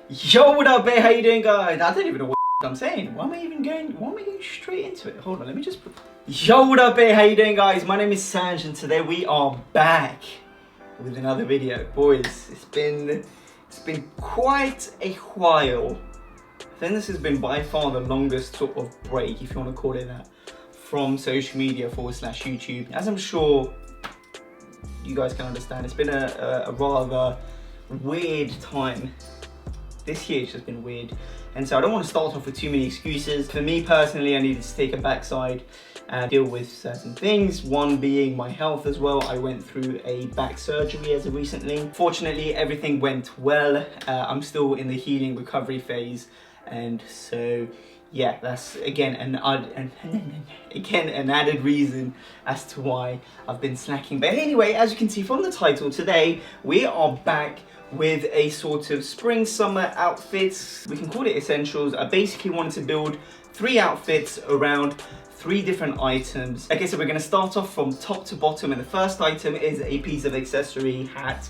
Yo, what up, babe? How you doing, guys? I don't even know what I'm saying. Why am I going straight into it? Hold on, let me just... Yo, what up, babe? How you doing, guys? My name is Sanj, and today we are back with another video. Boys, it's been quite a while. I think this has been by far the longest sort of break, if you want to call it that, from social media / YouTube. As I'm sure you guys can understand, it's been a rather weird time. This year's just been weird, and so I don't want to start off with too many excuses. For me personally, I needed to take a backside and deal with certain things, one being my health as well. I went through a back surgery as of recently. Fortunately, everything went well. I'm still in the healing recovery phase, and so yeah, that's again an added reason as to why I've been slacking. But anyway, as you can see from the title, today we are back with a sort of spring summer outfits. We can call it essentials. I basically wanted to build 3 outfits around 3 different items. Okay, so we're going to start off from top to bottom, and the first item is a piece of accessory, hat,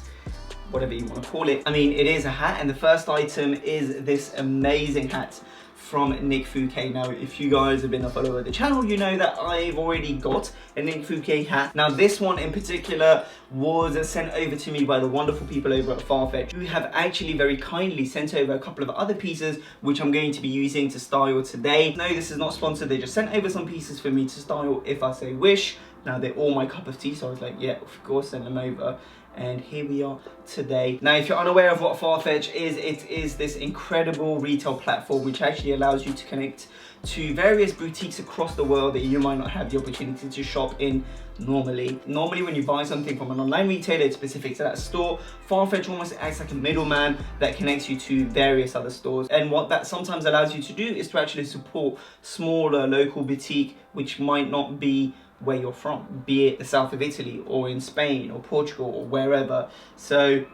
whatever you want to call it. I mean, it is a hat, and the first item is this amazing hat from Nick Fouquet. Now, if you guys have been a follower of the channel, you know that I've already got a Nick Fouquet hat. Now, this one in particular was sent over to me by the wonderful people over at Farfetch, who have actually very kindly sent over a couple of other pieces, which I'm going to be using to style today. No, this is not sponsored. They just sent over some pieces for me to style if I so wish. Now, they're all my cup of tea, so I was like, yeah, of course, send them over. And here we are today. Now, if you're unaware of what Farfetch is, it is this incredible retail platform which actually allows you to connect to various boutiques across the world that you might not have the opportunity to shop in normally. Normally, when you buy something from an online retailer, it's specific to that store. Farfetch almost acts like a middleman that connects you to various other stores. And what that sometimes allows you to do is to actually support smaller local boutique which might not be where you're from, be it the south of Italy or in Spain or Portugal or wherever. So,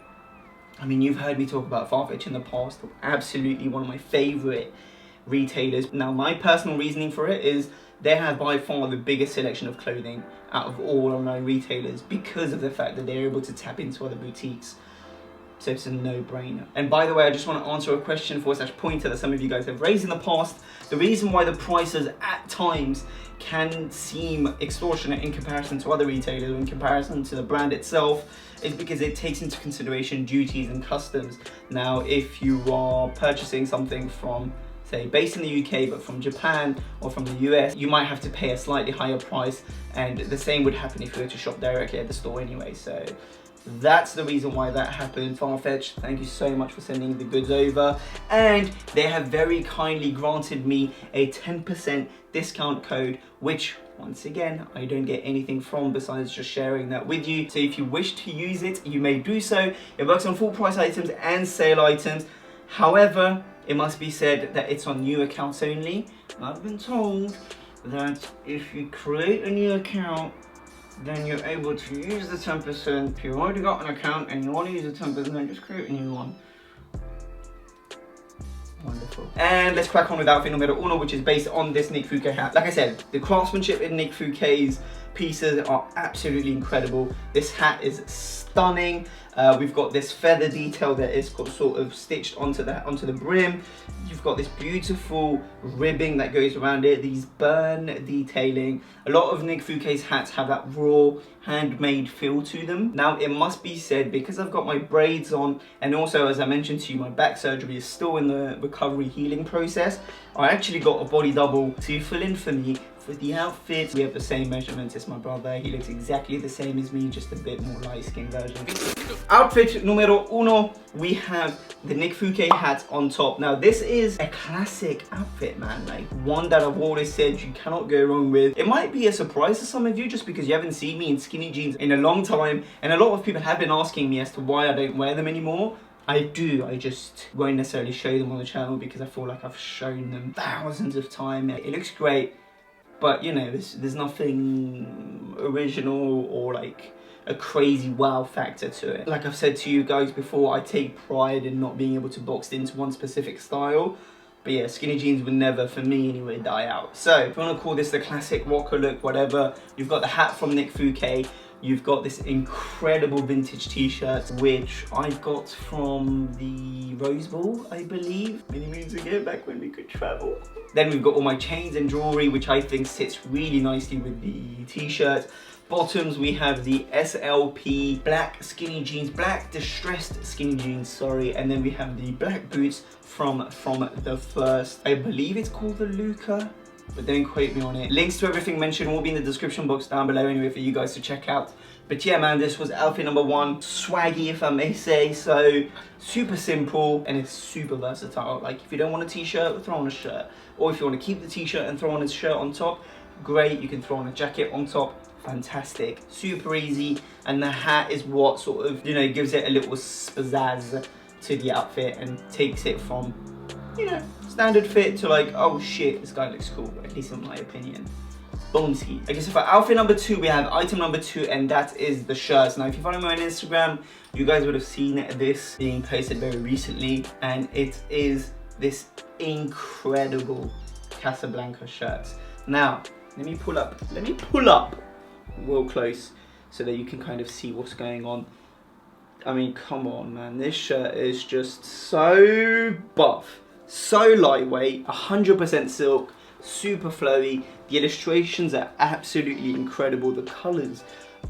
I mean, you've heard me talk about Farfetch in the past. Absolutely one of my favorite retailers. Now, my personal reasoning for it is they have by far the biggest selection of clothing out of all online retailers because of the fact that they're able to tap into other boutiques. So it's a no-brainer. And by the way, I just want to answer a question / pointer that some of you guys have raised in the past. The reason why the prices at times can seem extortionate in comparison to other retailers, in comparison to the brand itself, is because it takes into consideration duties and customs. Now, if you are purchasing something from, say, based in the UK, but from Japan or from the US, you might have to pay a slightly higher price, and the same would happen if you were to shop directly at the store anyway. So that's the reason why that happened. Farfetch, thank you so much for sending the goods over, and they have very kindly granted me a 10% discount code, which once again I don't get anything from besides just sharing that with you. So if you wish to use it, you may do so. It works on full price items and sale items. However, it must be said that it's on new accounts only. I've been told that if you create a new account, then you're able to use the 10%. If you've already got an account and you want to use the 10%, then just create a new one. Wonderful. And let's crack on with outfit numero uno, which is based on this Nick Fouquet hat. Like I said, the craftsmanship in Nick Fouquet's pieces are absolutely incredible. This hat is stunning. We've got this feather detail that is sort of stitched onto the brim. You've got this beautiful ribbing that goes around it, these burn detailing. A lot of Nick Fouquet's hats have that raw, handmade feel to them. Now, it must be said, because I've got my braids on, and also, as I mentioned to you, my back surgery is still in the recovery healing process, I actually got a body double to fill in for me for the outfit. We have the same measurements as my brother. He looks exactly the same as me, just a bit more light-skinned version. Outfit numero uno, we have the Nick Fouquet hat on top. Now, this is a classic outfit, man. Like, one that I've always said you cannot go wrong with. It might be a surprise to some of you just because you haven't seen me in skinny jeans in a long time, and a lot of people have been asking me as to why I don't wear them anymore. I do, I just won't necessarily show them on the channel because I feel like I've shown them thousands of times. It looks great, but you know, there's nothing original or like a crazy wow factor to it. Like I've said to you guys before, I take pride in not being able to box into one specific style. But yeah, skinny jeans would never, for me anyway, die out. So if you want to call this the classic rocker look, whatever, you've got the hat from Nick Fouquet. you've got this incredible vintage t-shirt, which I got from the Rose Bowl, I believe, many moons ago, back when we could travel. Then we've got all my chains and jewelry, which I think sits really nicely with the t-shirt. Bottoms, we have the SLP black skinny jeans, black distressed skinny jeans, sorry. And then we have the black boots from the first, I believe it's called the Luca, but don't quote me on it. Links to everything mentioned will be in the description box down below anyway for you guys to check out. But yeah, man, this was outfit number 1. Swaggy, if I may say so. Super simple, and it's super versatile. Like, if you don't want a t-shirt, throw on a shirt. Or if you want to keep the t-shirt and throw on a shirt on top, great. You can throw on a jacket on top. Fantastic. Super easy. And the hat is what sort of, you know, gives it a little pizzazz to the outfit and takes it from, you know, standard fit to like, oh shit, this guy looks cool, at least in my opinion. Boomski. Okay, so for outfit number 2, we have item number 2, and that is the shirts. Now, if you follow me on Instagram, you guys would have seen this being posted very recently, and it is this incredible Casablanca shirts. Now, let me pull up real close so that you can kind of see what's going on. I mean, come on, man, this shirt is just so buff, so lightweight, 100% silk, super flowy. The illustrations are absolutely incredible. The colors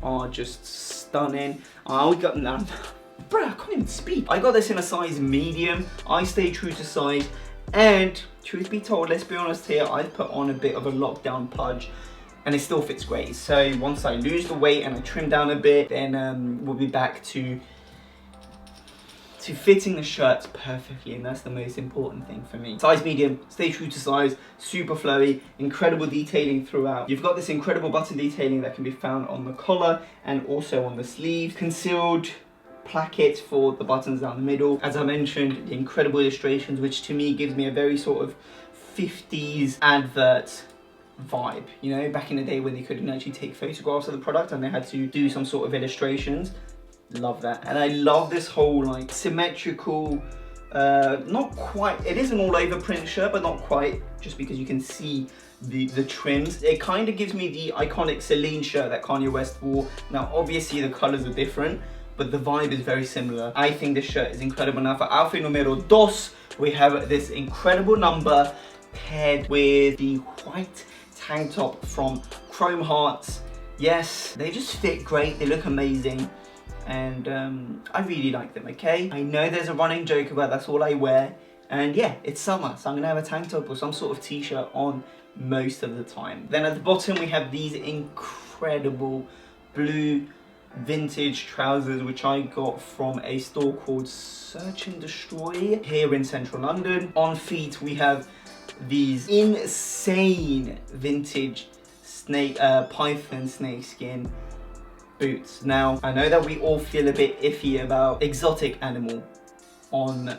are just stunning. I got now, bro, I can't even speak. I got this in a size medium. I stay true to size, and truth be told, let's be honest here, I put on a bit of a lockdown pudge, and it still fits great. So once I lose the weight and I trim down a bit, then we'll be back to fitting the shirts perfectly, and that's the most important thing for me. Size medium, stay true to size, super flowy, incredible detailing throughout. You've got this incredible button detailing that can be found on the collar and also on the sleeves. Concealed placket for the buttons down the middle. As I mentioned, the incredible illustrations, which to me gives me a very sort of 50s advert vibe. You know, back in the day when they couldn't actually take photographs of the product and they had to do some sort of illustrations. Love that. And I love this whole like symmetrical, not quite, it is an all over print shirt, but not quite, just because you can see the trims. It kind of gives me the iconic Celine shirt that Kanye West wore. Now obviously the colors are different, but the vibe is very similar. I think this shirt is incredible. Now for outfit numero 2, we have this incredible number paired with the white tank top from Chrome Hearts. Yes, they just fit great, they look amazing. And I really like them, okay? I know there's a running joke about that's all I wear. And yeah, it's summer, so I'm gonna have a tank top or some sort of t-shirt on most of the time. Then at the bottom, we have these incredible blue vintage trousers, which I got from a store called Search and Destroy here in central London. On feet, we have these insane vintage python snakeskin boots. Now, I know that we all feel a bit iffy about exotic animal on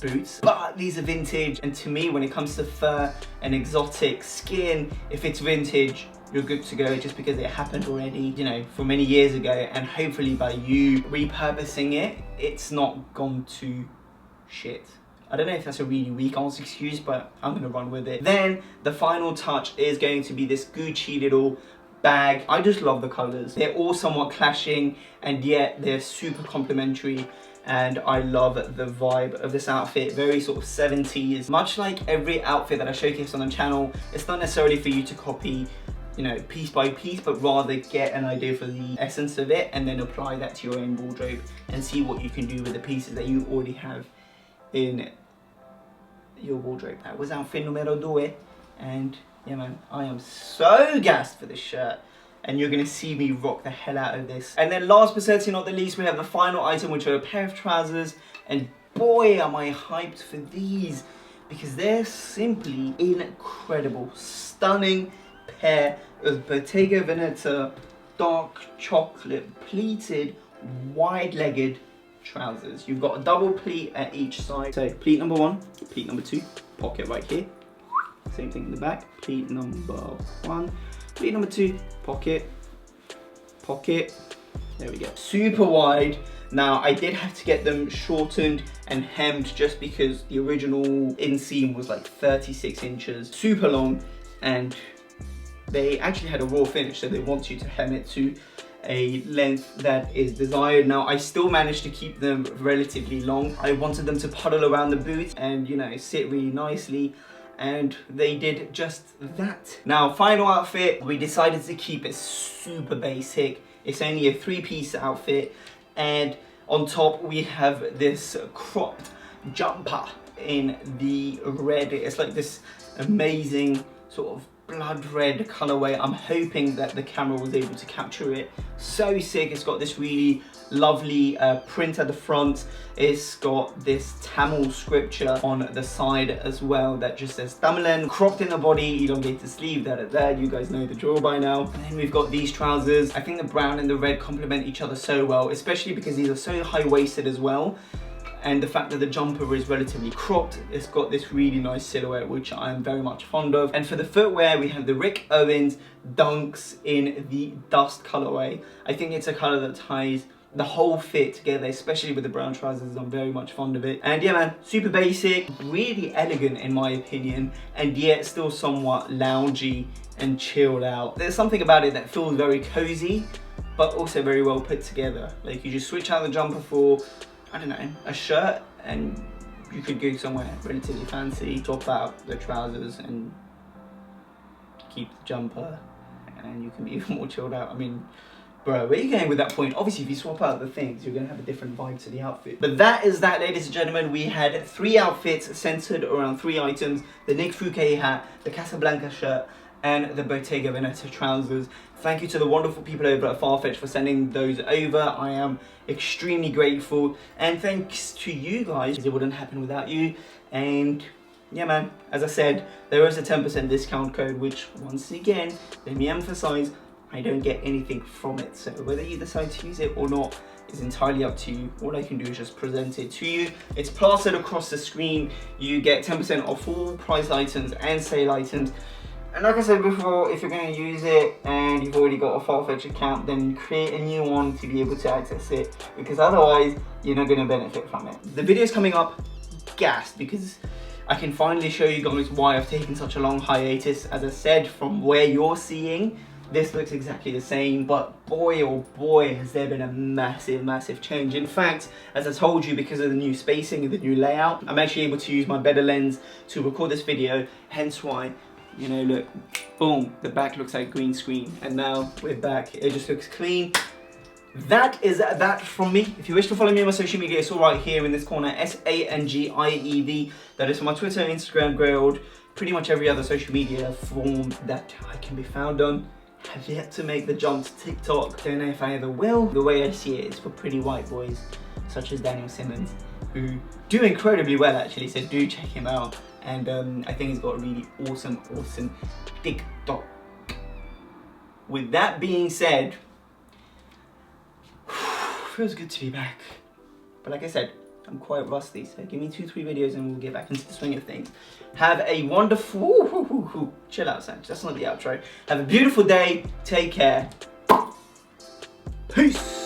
boots, but these are vintage, and to me, when it comes to fur and exotic skin, if it's vintage, you're good to go, just because it happened already, you know, for many years ago, and hopefully by you repurposing it, it's not gone to shit. I don't know if that's a really weak ass excuse, but I'm gonna run with it. Then the final touch is going to be this Gucci little bag. I just love the colors. They're all somewhat clashing, and yet they're super complementary, and I love the vibe of this outfit. Very sort of 70s. Much like every outfit that I showcase on the channel, it's not necessarily for you to copy, you know, piece by piece, but rather get an idea for the essence of it and then apply that to your own wardrobe and see what you can do with the pieces that you already have in your wardrobe. That was outfit numero 2, and yeah, man, I am so gassed for this shirt, and you're gonna see me rock the hell out of this. And then last but certainly not the least, we have the final item, which are a pair of trousers, and boy, am I hyped for these, because they're simply incredible. Stunning pair of Bottega Veneta dark chocolate pleated wide-legged trousers. You've got a double pleat at each side. So pleat number 1, pleat number 2, pocket right here. Same thing in the back, pleat number 1, pleat number 2, pocket, pocket, there we go. Super wide. Now I did have to get them shortened and hemmed just because the original inseam was like 36 inches, super long, and they actually had a raw finish, so they want you to hem it to a length that is desired. Now I still managed to keep them relatively long. I wanted them to puddle around the boot and, you know, sit really nicely, and they did just that. Now, final outfit, we decided to keep it super basic. It's only a 3-piece outfit, and on top we have this cropped jumper in the red. It's like this amazing sort of blood red colorway. I'm hoping that the camera was able to capture it. So sick. It's got this really lovely print at the front. It's got this Tamil scripture on the side as well that just says Tamilan. Cropped in the body, elongated sleeve, there. You guys know the drill by now. And then we've got these trousers. I think the brown and the red complement each other so well, especially because these are so high-waisted as well. And the fact that the jumper is relatively cropped, it's got this really nice silhouette, which I'm very much fond of. And for the footwear, we have the Rick Owens Dunks in the dust colorway. I think it's a color that ties the whole fit together, especially with the brown trousers. I'm very much fond of it. And yeah, man, super basic, really elegant in my opinion, and yet still somewhat loungy and chilled out. There's something about it that feels very cozy, but also very well put together. Like, you just switch out the jumper for, I don't know, a shirt, and you could go somewhere relatively fancy, swap out the trousers and keep the jumper, and you can be even more chilled out. I mean, bro, where are you going with that point? Obviously, if you swap out the things, you're going to have a different vibe to the outfit. But that is that, ladies and gentlemen. We had 3 outfits centered around 3 items. The Nick Fouquet hat, the Casablanca shirt, and the Bottega Veneta trousers. Thank you to the wonderful people over at Farfetch for sending those over. I am extremely grateful. And thanks to you guys, it wouldn't happen without you. And yeah, man, as I said, there is a 10% discount code, which once again, let me emphasize, I don't get anything from it. So whether you decide to use it or not is entirely up to you. All I can do is just present it to you. It's plastered across the screen. You get 10% off all price items and sale items. And like I said before, if you're going to use it and you've already got a Farfetch account, then create a new one to be able to access it, because otherwise you're not going to benefit from it. The video's coming up gassed because I can finally show you guys why I've taken such a long hiatus. As I said, from where you're seeing, this looks exactly the same, but boy oh boy has there been a massive change. In fact, as I told you, because of the new spacing and the new layout, I'm actually able to use my better lens to record this video, hence why, you know, look, boom, the back looks like green screen, and now we're back. It just looks clean. That is that from me. If you wish to follow me on my social media, it's all right here in this corner, Sangiev. That is for my Twitter, Instagram, Grailed, pretty much every other social media form that I can be found on. Have yet to make the jump to TikTok. Don't know if I ever will. The way I see it is for pretty white boys, such as Daniel Simmons, who do incredibly well actually, so do check him out. And I think he's got a really awesome TikTok. With that being said, feels good to be back. But like I said, I'm quite rusty, so give me 2-3 videos and we'll get back into the swing of things. Have a wonderful, chill out, Sanj. That's not the outro. Have a beautiful day. Take care. Peace.